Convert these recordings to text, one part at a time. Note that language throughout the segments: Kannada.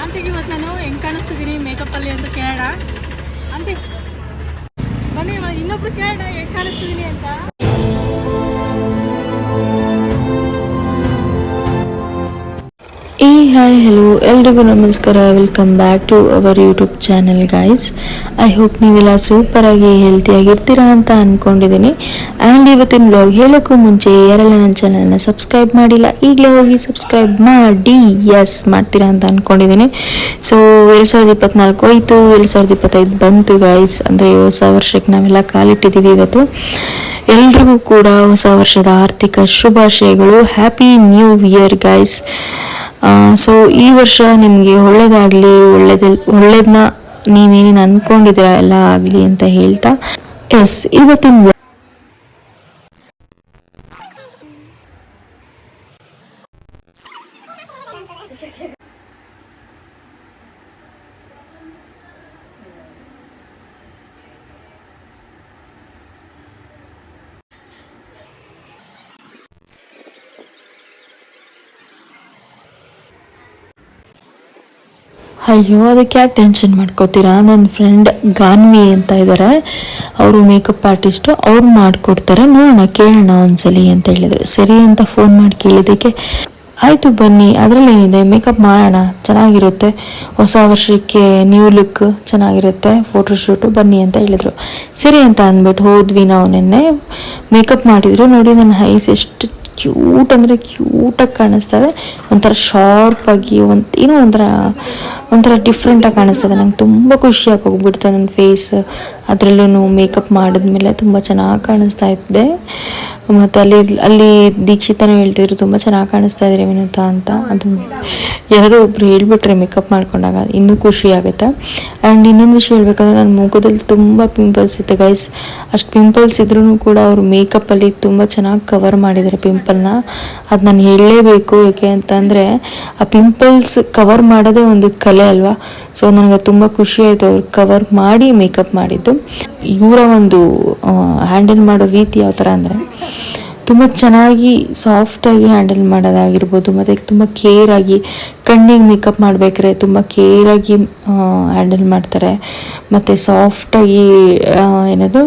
ಆಂಟಿಗೆ ಇವತ್ತು ನಾನು ಹೆಂಗೆ ಕಾಣಿಸ್ತಿದ್ದೀನಿ ಮೇಕಪ್ಪಲ್ಲಿ ಅಂತ ಕೇಳೋಣ. ಆಂಟಿ ಬನ್ನಿ, ಇನ್ನೊಬ್ರು ಕೇಳೋಣ ಹೆಂಗೆ ಕಾಣಿಸ್ತಿದ್ದೀನಿ ಅಂತ. ಹಾಯ್ ಹಲೋ ಎಲ್ರಿಗೂ ನಮಸ್ಕಾರ. Welcome back to our YouTube channel guys. I hope ನೀವೆಲ್ಲ ಸೂಪರಾಗಿ ಹೆಲ್ತಿಯಾಗಿರ್ತೀರಾ ಅಂತ ಅಂದ್ಕೊಂಡಿದ್ದೀನಿ. ಆ್ಯಂಡ್ ಇವತ್ತಿನ ಬ್ಲಾಗ್ ಹೇಳೋಕ್ಕೂ ಮುಂಚೆ ಯಾರೆಲ್ಲ ನನ್ನ ಚಾನಲ್ನ ಸಬ್ಸ್ಕ್ರೈಬ್ ಮಾಡಿಲ್ಲ ಈಗಲೇ ಹೋಗಿ ಸಬ್ಸ್ಕ್ರೈಬ್ ಮಾಡಿ, ಮಾಡ್ತೀರಾ ಅಂತ ಅಂದ್ಕೊಂಡಿದ್ದೀನಿ. ಸೊ 2024 ಹೋಯಿತು, 2025 ಬಂತು ಗೈಸ್. ಅಂದರೆ ಹೊಸ ವರ್ಷಕ್ಕೆ ನಾವೆಲ್ಲ ಕಾಲಿಟ್ಟಿದ್ದೀವಿ ಇವತ್ತು. ಎಲ್ರಿಗೂ ಕೂಡ ಹೊಸ ವರ್ಷದ ಆರ್ಥಿಕ ಶುಭಾಶಯಗಳು. Happy new year guys. So ಈ ವರ್ಷ ನಿಮಗೆ ಒಳ್ಳೇದಾಗಲಿ, ಒಳ್ಳೇದನ್ನ ನೀವೇನೇನು ಅಂದ್ಕೊಂಡಿದ್ದೀರಾ ಎಲ್ಲ ಆಗಲಿ ಅಂತ ಹೇಳ್ತಾ ಇವತ್ತಿನ ಅಯ್ಯೋ ಅದಕ್ಕೆ ಯಾಕೆ ಟೆನ್ಷನ್ ಮಾಡ್ಕೋತೀರಾ. ನನ್ನ ಫ್ರೆಂಡ್ ಗಾನ್ವಿ ಅಂತ ಇದ್ದಾರೆ, ಅವರು ಮೇಕಪ್ ಆರ್ಟಿಸ್ಟು, ಅವ್ರು ಮಾಡಿಕೊಡ್ತಾರೆ, ನೋಡೋಣ ಕೇಳೋಣ ಒಂದ್ಸಲಿ ಅಂತ ಹೇಳಿದ್ರು. ಸರಿ ಅಂತ ಫೋನ್ ಮಾಡಿ ಕೇಳಿದ್ದಕ್ಕೆ ಆಯಿತು ಬನ್ನಿ, ಅದರಲ್ಲೇನಿದೆ, ಮೇಕಪ್ ಮಾಡೋಣ, ಚೆನ್ನಾಗಿರುತ್ತೆ, ಹೊಸ ವರ್ಷಕ್ಕೆ ನ್ಯೂ ಲುಕ್ ಚೆನ್ನಾಗಿರುತ್ತೆ, ಫೋಟೋಶೂಟು ಬನ್ನಿ ಅಂತ ಹೇಳಿದರು. ಸರಿ ಅಂತ ಅಂದ್ಬಿಟ್ಟು ಹೋದ್ವಿ ನಾವು. ನಿನ್ನೆ ಮೇಕಪ್ ಮಾಡಿದರು ನೋಡಿ. ನನ್ನ ಐಸ್ ಎಷ್ಟು ಕ್ಯೂಟ್ ಅಂದರೆ ಕ್ಯೂಟಾಗಿ ಕಾಣಿಸ್ತಾ ಇದೆ. ಒಂಥರ ಶಾರ್ಪಾಗಿ ಏನೋ ಒಂಥರ ಡಿಫ್ರೆಂಟಾಗಿ ಕಾಣಿಸ್ತದೆ. ನಂಗೆ ತುಂಬ ಖುಷಿಯಾಗಿ ಹೋಗ್ಬಿಡ್ತು ನನ್ನ ಫೇಸ್. ಅದರಲ್ಲೂ ಮೇಕಪ್ ಮಾಡಿದ್ಮೇಲೆ ತುಂಬ ಚೆನ್ನಾಗಿ ಕಾಣಿಸ್ತಾ ಇದ್ದೆ. ಮತ್ತು ಅಲ್ಲಿ ದೀಕ್ಷಿತನೂ ಹೇಳ್ತಿದ್ರು ತುಂಬ ಚೆನ್ನಾಗಿ ಕಾಣಿಸ್ತಾ ಇದ್ದೀರಿ ವಿನುತಾ ಅಂತ. ಅದು ಯಾರೋ ಒಬ್ರು ಹೇಳ್ಬಿಟ್ರೆ ಮೇಕಪ್ ಮಾಡ್ಕೊಂಡಾಗ ಇನ್ನೂ ಖುಷಿ ಆಗುತ್ತೆ. ಆ್ಯಂಡ್ ಇನ್ನೊಂದು ವಿಷಯ ಹೇಳ್ಬೇಕಂದ್ರೆ ನನ್ನ ಮುಖದಲ್ಲಿ ತುಂಬ ಪಿಂಪಲ್ಸ್ ಇತ್ತು ಗೈಸ್. ಅಷ್ಟು ಪಿಂಪಲ್ಸ್ ಇದ್ರೂ ಕೂಡ ಅವರು ಮೇಕಪ್ಪಲ್ಲಿ ತುಂಬ ಚೆನ್ನಾಗಿ ಕವರ್ ಮಾಡಿದ್ದಾರೆ ಪಿಂಪಲ್ನ. ಅದು ನಾನು ಹೇಳಲೇಬೇಕು, ಏಕೆ ಅಂತಂದರೆ ಆ ಪಿಂಪಲ್ಸ್ ಕವರ್ ಮಾಡೋದೇ ಒಂದು ಕಲೆ ಅಲ್ವಾ. ಸೊ ನನಗೆ ತುಂಬ ಖುಷಿ ಆಯಿತು ಅವ್ರು ಕವರ್ ಮಾಡಿ ಮೇಕಪ್ ಮಾಡಿದ್ದು. ಇವರ ಒಂದು ಹ್ಯಾಂಡಲ್ ಮಾಡೋ ರೀತಿ ಯಾವ ಥರ ಅಂದರೆ ತುಂಬ ಚೆನ್ನಾಗಿ ಸಾಫ್ಟಾಗಿ ಹ್ಯಾಂಡಲ್ ಮಾಡೋದಾಗಿರ್ಬೋದು, ಮತ್ತು ತುಂಬ ಕೇರಾಗಿ ಕಣ್ಣಿಗೆ ಮೇಕಪ್ ಮಾಡಬೇಕಾದ್ರೆ ತುಂಬ ಕೇರಾಗಿ ಹ್ಯಾಂಡಲ್ ಮಾಡ್ತಾರೆ. ಮತ್ತು ಸಾಫ್ಟಾಗಿ ಏನದು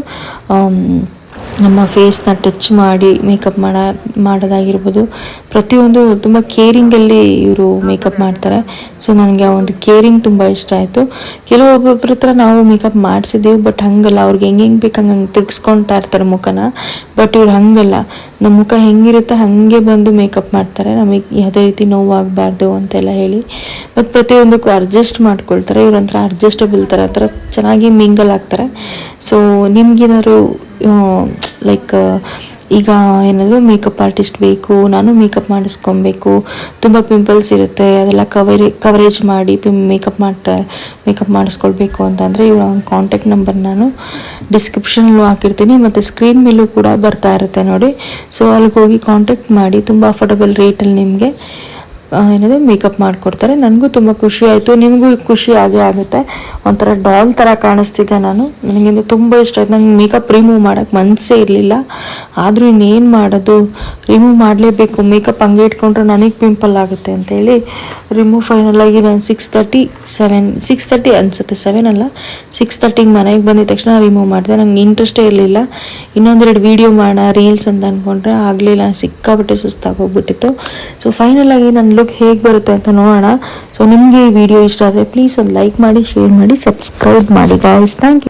ನಮ್ಮ ಫೇಸ್ನ ಟಚ್ ಮಾಡಿ ಮೇಕಪ್ ಮಾಡೋದಾಗಿರ್ಬೋದು, ಪ್ರತಿಯೊಂದು ತುಂಬ ಕೇರಿಂಗಲ್ಲಿ ಇವರು ಮೇಕಪ್ ಮಾಡ್ತಾರೆ. ಸೊ ನನಗೆ ಆ ಒಂದು ಕೇರಿಂಗ್ ತುಂಬ ಇಷ್ಟ ಆಯಿತು. ಕೆಲವೊಬ್ಬೊಬ್ಬರ ಹತ್ರ ನಾವು ಮೇಕಪ್ ಮಾಡಿಸಿದ್ದೀವಿ, ಬಟ್ ಹಾಗಲ್ಲ, ಅವ್ರಿಗೆ ಹೆಂಗೆ ಬೇಕು ಹಂಗೆ ತಿರ್ಗಿಸ್ಕೊಳ್ತಾ ಇರ್ತಾರೆ ಮುಖನ. ಬಟ್ ಇವ್ರು ಹಾಗಲ್ಲ, ನಮ್ಮ ಮುಖ ಹೆಂಗಿರುತ್ತೆ ಹಾಗೆ ಬಂದು ಮೇಕಪ್ ಮಾಡ್ತಾರೆ, ನಮಗೆ ಯಾವುದೇ ರೀತಿ ನೋವಾಗಬಾರ್ದು ಅಂತೆಲ್ಲ ಹೇಳಿ. ಮತ್ತು ಪ್ರತಿಯೊಂದಕ್ಕೂ ಅಡ್ಜಸ್ಟ್ ಮಾಡ್ಕೊಳ್ತಾರೆ. ಇವ್ರಂತರ ಅಡ್ಜಸ್ಟಬಲ್ ಥರ ಚೆನ್ನಾಗಿ ಮಿಂಗಲ್ ಆಗ್ತಾರೆ. ಸೊ ನಿಮ್ಗೇನಾದ್ರು ಲೈಕ್ ಈಗ ಏನದು ಮೇಕಪ್ ಆರ್ಟಿಸ್ಟ್ ಬೇಕು, ನಾನು ಮೇಕಪ್ ಮಾಡಿಸ್ಕೊಬೇಕು, ತುಂಬ ಪಿಂಪಲ್ಸ್ ಇರುತ್ತೆ, ಅದೆಲ್ಲ ಕವರೇಜ್ ಮಾಡಿ ಮೇಕಪ್ ಮಾಡಿಸ್ಕೊಳ್ಬೇಕು ಅಂತಂದರೆ ಇವರ ಕಾಂಟ್ಯಾಕ್ಟ್ ನಂಬರ್ ನಾನು ಡಿಸ್ಕ್ರಿಪ್ಷನಲ್ಲೂ ಹಾಕಿರ್ತೀನಿ, ಮತ್ತು ಸ್ಕ್ರೀನ್ ಮೇಲೂ ಕೂಡ ಬರ್ತಾ ಇರುತ್ತೆ ನೋಡಿ. ಸೊ ಅಲ್ಲಿಗೆ ಹೋಗಿ ಕಾಂಟ್ಯಾಕ್ಟ್ ಮಾಡಿ, ತುಂಬ ಅಫೋರ್ಡಬಲ್ ರೇಟಲ್ಲಿ ನಿಮಗೆ ಏನದು ಮೇಕಪ್ ಮಾಡಿಕೊಡ್ತಾರೆ. ನನಗೂ ತುಂಬ ಖುಷಿ ಆಯಿತು, ನಿಮಗೂ ಖುಷಿ ಆಗೇ ಆಗುತ್ತೆ. ಒಂಥರ ಡಾಲ್ ಥರ ಕಾಣಿಸ್ತಿದ್ದೆ ನಾನು. ನನಗಿಂದು ತುಂಬ ಇಷ್ಟ ಆಯ್ತು. ನಂಗೆ ಮೇಕಪ್ ರಿಮೂವ್ ಮಾಡೋಕ್ಕೆ ಮನಸ್ಸೇ ಇರಲಿಲ್ಲ, ಆದರೂ ಇನ್ನೇನು ಮಾಡೋದು, ರಿಮೂವ್ ಮಾಡಲೇಬೇಕು. ಮೇಕಪ್ ಹಂಗೆ ಇಟ್ಕೊಂಡ್ರೆ ನನಗೆ ಪಿಂಪಲ್ ಆಗುತ್ತೆ ಅಂತೇಳಿ ರಿಮೂವ್ ಫೈನಲಾಗಿ ನಾನು 6:30 ಅನಿಸುತ್ತೆ, 7 ಅಲ್ಲ 6:30 ಮನೆಗೆ ಬಂದಿದ ತಕ್ಷಣ ರಿಮೂವ್ ಮಾಡಿದೆ. ನಂಗೆ ಇಂಟ್ರೆಸ್ಟೇ ಇರಲಿಲ್ಲ. ಇನ್ನೊಂದೆರಡು ವೀಡಿಯೋ ಮಾಡೋಣ ರೀಲ್ಸ್ ಅಂತ ಅಂದ್ಕೊಂಡ್ರೆ ಆಗಲಿಲ್ಲ, ಸಿಕ್ಕಾಬಿಟ್ಟೆ ಸುಸ್ತಾಗಿ ಹೋಗ್ಬಿಟ್ಟಿತ್ತು. ಸೊ ಫೈನಲಾಗಿ ನನ್ನ ಲುಕ್ ಹೇಗೆ ಬರುತ್ತೆ ಅಂತ ನೋಡೋಣ. ಸೊ ನಿಮಗೆ ಈ ವಿಡಿಯೋ ಇಷ್ಟ ಆದರೆ ಪ್ಲೀಸ್ ಒಂದು ಲೈಕ್ ಮಾಡಿ, ಶೇರ್ ಮಾಡಿ, ಸಬ್ಸ್ಕ್ರೈಬ್ ಮಾಡಿ ಗಾಯ್ಸ್. Thank you.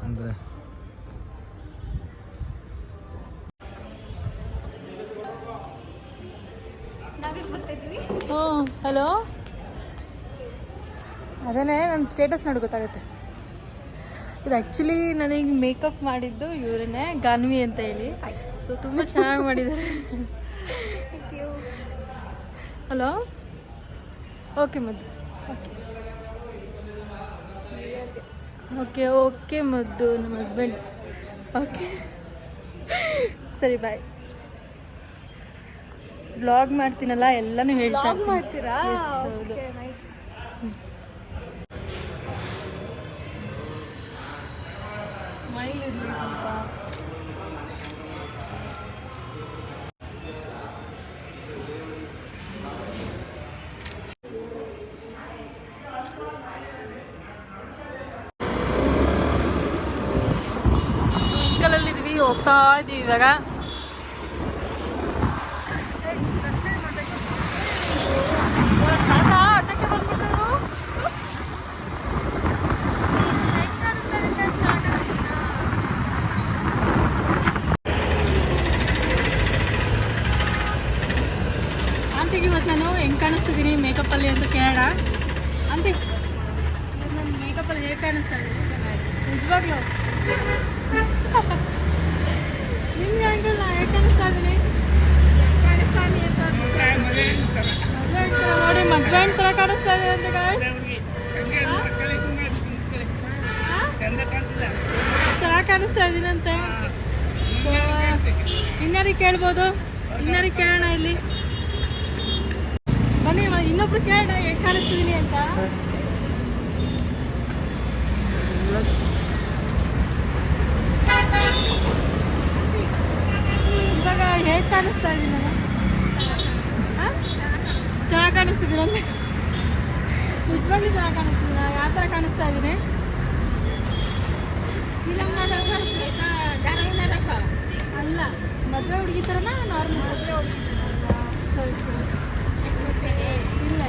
ಅಂದರೆ ಹಲೋ, ಅದೇನೇ ನನ್ನ ಸ್ಟೇಟಸ್ ನೋಡಿ ಗೊತ್ತಾಗುತ್ತೆ. ಇದು ಆ್ಯಕ್ಚುಲಿ ನನಗೆ ಮೇಕಪ್ ಮಾಡಿದ್ದು ಇವರನ್ನೇ, ಗಾನ್ವಿ ಅಂತ ಹೇಳಿ. ಸೊ ತುಂಬ ಚೆನ್ನಾಗಿ ಮಾಡಿದ್ದಾರೆ. ಹಲೋ, ಓಕೆ ಮುದ್ದು, ಓಕೆ ಮುದ್ದು, ನಮ್ಮ ಹಸ್ಬೆಂಡ್. ಓಕೆ ಸರಿ, ಬಾಯ್. ಬ್ಲಾಗ್ ಮಾಡ್ತೀನಲ್ಲ ಎಲ್ಲಾನು ಹೇಳ್ತಾ ಇರ್ತೀನಿ. ಮಾಡ್ತೀರಾ? Yes, ಹೌದು. ಸ್ಮೈಲ್ ಇರಲಿ ಸ್ವಲ್ಪ. ಇಂಕಲಲ್ಲಿ ಇದೀವಿ, ಹೋಗ್ತಾ ಇದೀವಿ ಇವಾಗ. ಆಂಟಿಗೆ ಇವತ್ತು ನಾನು ಹೆಂಗೆ ಕಾಣಿಸ್ತಿದ್ದೀನಿ ಮೇಕಪ್ಪಲ್ಲಿ ಅಂತ ಕೇಳೋಣ. ಆಂಟಿ, ನನ್ನ ಮೇಕಪ್ಪಲ್ಲಿ ಹೇಗೆ ಕಾಣಿಸ್ತಾ ಇದ್ದೀನಿ? ನಿಜವಾಗ್ಲೂ ನಿಮ್ಗೆ ಹಂಗಿಲ್ಲ, ಹೇಗೆ ಕಾಣಿಸ್ತಾ ಇದ್ದೀನಿ? ನೋಡಿ, ಮದುವೆ ಥರ ಕಾಣಿಸ್ತಾ ಇದೆ ಅಂತ guys. ಚೆನ್ನಾಗಿ ಕಾಣಿಸ್ತಾ ಇದ್ದೀನಂತೆ. ಸೊ ಇನ್ಯಾರಿಗೆ ಕೇಳ್ಬೋದು, ಇನ್ಯಾರಿಗೆ ಕೇಳೋಣ ಇಲ್ಲಿ ಬನ್ನಿ, ಇನ್ನೊಬ್ರು ಕೇಳೋಣ ಹೇಗೆ ಕಾಣಿಸ್ತಿದ್ದೀನಿ ಅಂತ. ಇವಾಗ ಹೇಗೆ ಕಾಣಿಸ್ತಾ ಇದ್ದೀನಿ ನಾನು? ಚೆನ್ನಾಗಿ ಕಾಣಿಸ್ತಿದ್ದೀನಂತೆ. ನಿಜವಾಗ್ಲೂ ಚೆನ್ನಾಗಿ ಕಾಣಿಸ್ತಿದ್ದೀನ? ಯಾವ ಥರ ಕಾಣಿಸ್ತಾ ಇದ್ದೀನಿ? ಅಲ್ಲ, ಮದುವೆ ಹುಡುಗಿ ಥರನಾ ನಾರ್ಮಲ್? ಸರಿ ಸರಿ, ಇಲ್ಲ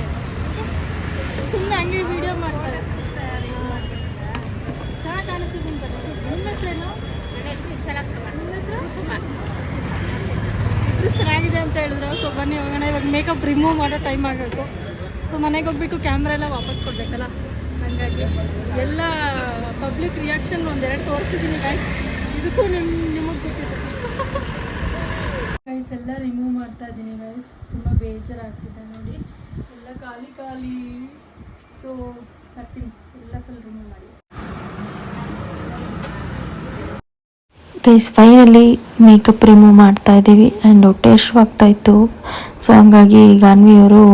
ಸುಮ್ಮನೆ ಹಂಗೆ ವಿಡಿಯೋ ಮಾಡ್ತಾರೆ. ಚೆನ್ನಾಗಿ ಕಾಣಿಸ್ತಿದ್ದೀನಿ ತಾನೆ? ನಿಮ್ಮ ಹೆಸರೇನು? ನಿಮ್ಮ ಹೆಸರು? ಇಬ್ಬರು ಚೆನ್ನಾಗಿದೆ ಅಂತ ಹೇಳಿದ್ರು. ಸೊ ಬನ್ನಿ ಹೋಗೋಣ. ಇವಾಗ ಮೇಕಪ್ ರಿಮೂವ್ ಮಾಡೋ ಟೈಮ್ ಆಗಬೇಕು. ಸೊ ಮನೆಗೆ ಹೋಗ್ಬೇಕು, ಕ್ಯಾಮ್ರಾ ಎಲ್ಲ ವಾಪಸ್ ಕೊಡಬೇಕಲ್ಲ, ಹಾಗಾಗಿ ಎಲ್ಲ ಪಬ್ಲಿಕ್ ರಿಯಾಕ್ಷನ್ ಒಂದೆರಡು ತೋರಿಸಿದ್ದೀನಿ ಗೈಸ್. ಇದಕ್ಕೂ ನಿಮಗೆ ಗೊತ್ತಿದೆ ಗೈಸ್. ಎಲ್ಲ ರಿಮೂವ್ ಮಾಡ್ತಾ ಇದ್ದೀನಿ ಗೈಸ್. ತುಂಬ ಬೇಜಾರಾಗ್ತಿದೆ ನೋಡಿ, ಎಲ್ಲ ಖಾಲಿ ಖಾಲಿ. ಸೊ ಬರ್ತೀನಿ, ಎಲ್ಲ ಫುಲ್ ರಿಮೂವ್ ಮಾಡಿ. ಗೈಸ್ ಫೈನಲಿ ಮೇಕಪ್ ರಿಮೂವ್ ಮಾಡ್ತಾ ಇದ್ದೀವಿ ಆ್ಯಂಡ್ ಹೊಟ್ಟೆ ಹಶ್ವಾಗ್ತಾ ಇತ್ತು. ಸೊ ಹಂಗಾಗಿ ಗಾನ್ವಿಯವರು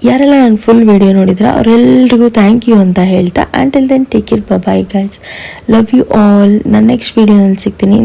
ಯಾರೆಲ್ಲ ನಾನು ಫುಲ್ ವಿಡಿಯೋ ನೋಡಿದ್ರೆ ಅವರೆಲ್ಲರಿಗೂ ಥ್ಯಾಂಕ್ ಯು ಅಂತ ಹೇಳ್ತಾ, until then take care, bye guys, love you all. ನಾನು ನೆಕ್ಸ್ಟ್ ವಿಡಿಯೋನಲ್ಲಿ ಸಿಗ್ತೀನಿ.